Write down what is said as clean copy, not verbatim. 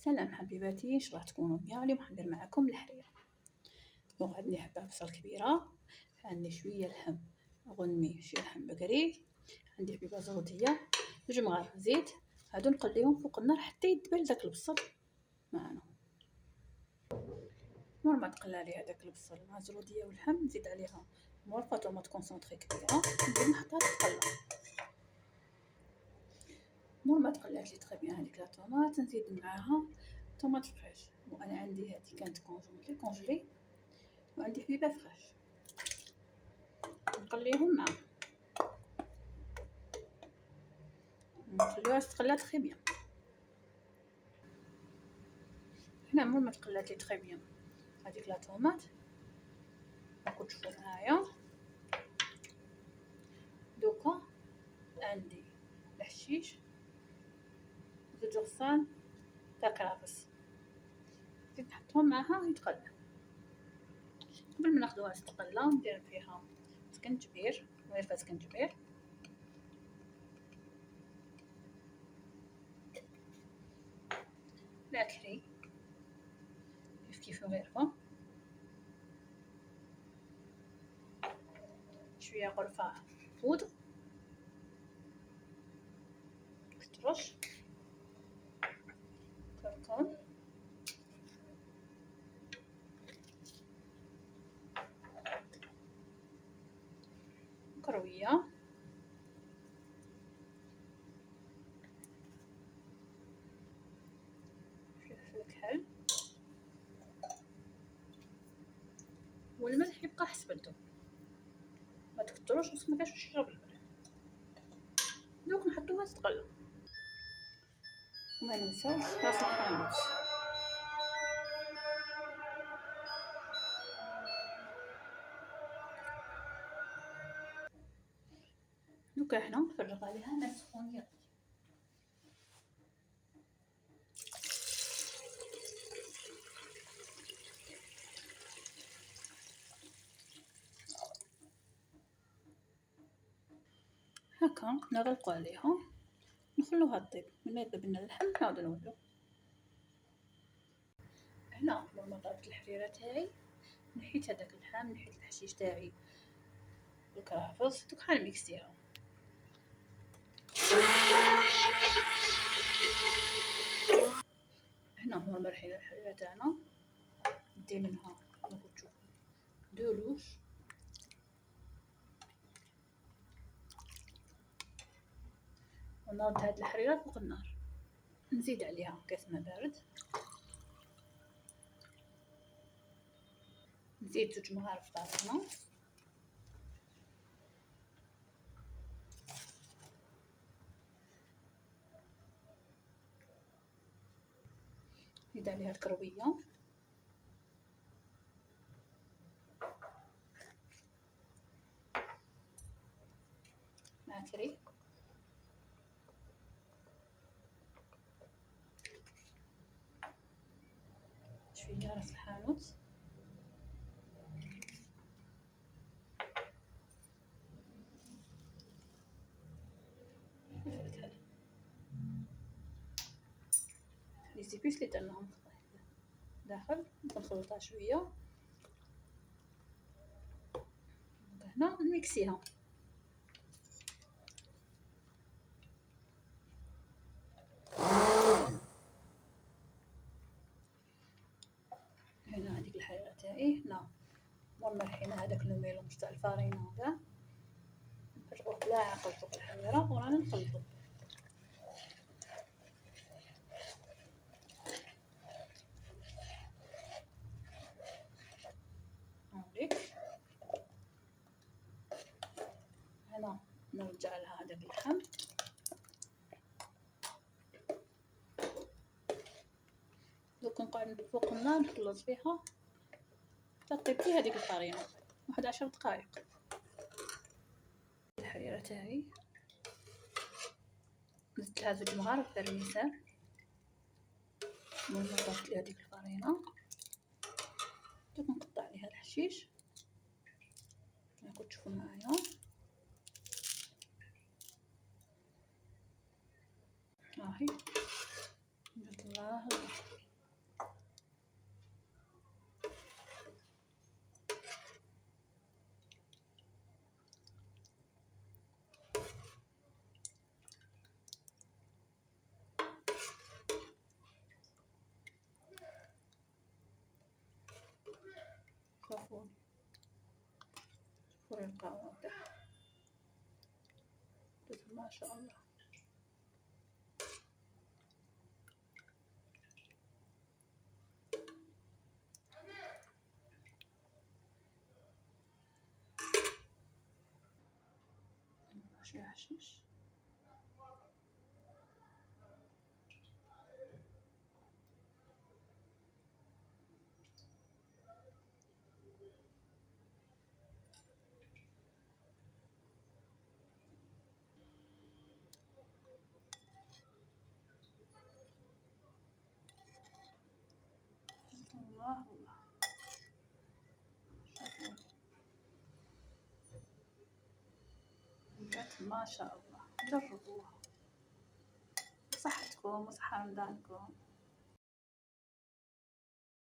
سلام حبيباتي، اش راح تكونوا بيان؟ اليوم حندير معاكم الحريرة. عندي حبة بصل كبيرة، عندي شوية لحم غنمي، شوية لحم بقري، عندي حبيبة زغدية، 2 مغارف زيت. هادو نقليهم فوق النار حتى يدبل داك البصل معنا. مور ما تقلى لي هداك البصل مع الزغدية واللحم، نزيد عليها مورفة طوماط كونسونطري كبيرة، نزيد نحطها تتقلى. مور ما تقلات لي تري بيان هذيك لا طوماط، نزيد معاها طوماط فريش، وانا عندي هذه كانت كونجلي، وعندي حبيبه فريش، نقليهم معا، نخليوها تتقلى تري بيان. هنا مور ما تقلات لي تري بيان هذيك لا طوماط، راكم تشوفوا معايا. دوكا عندي الحشيش، زوج غصان تاع كرافس، نزيد نحطهم معاها يتقلى. قبل ما ناخدوها تتقلى ندير فيها سكنجبير، ورفة سكنجبير، لاكري كيف غيرفة، شوية قرفة بودر، ترش كركم، كروية، فلفل كحل، والملح يبقى حسب الذوق، ما تكتروش بس ما كاش باش يشرب الملح. دوك نحطوها تتقلى، وما ننساوش راس الحانوت. دوكا حنا نفرغ عليها ماء سخون يغلي. هكا نغلقو عليها، نخلوها طيب، من يطيب لنا اللحم نعاودو نولو. هنا لما طابت الحريرة تاعي، نحيت هداك اللحم، نحيت الحشيش تاعي والكرافس، دوك حنميكسيها. هنا هو مرحلة الحريرة تاعنا، ندير منها راكم تشوفو 2 لوش، ونرد هاد الحريرة فوق النار، نزيد عليها كاس ماء بارد، نزيد 2 مغارف طحينة، نزيد عليها الكروية، معكري، شوية راس الحانوت، لي زيبيس اللي درناهم داخل، نخلطها شوية. هنا نميكسيها، هنا هذيك الحريرة تاعي، هنا مور مرحينا هذاك الميلونج تاع الفارينة وكاع، نفرغوه بلا عقل فوق الحريرة ورانا نخلطو. هاوليك هنا نرجع لها هذاك اللحم، دوك نقعد فوق النار نخلط فيها حتى طيب فيها هذيك الفارينة، واحد 10 دقائق. الحريرة تاعي زدت لها 2 مغارف برميسان، مور ما طابت لي هذيك الفارينة، دوك نقطع عليها الحشيش، راكم تشوفوا معايا. هاهي نطلعها شوفوا القوام ده ما شاء الله. شوي حشيش. الله الله، شوفوا ما شاء الله، جربوها، صحتكم وصحة رمضانكم.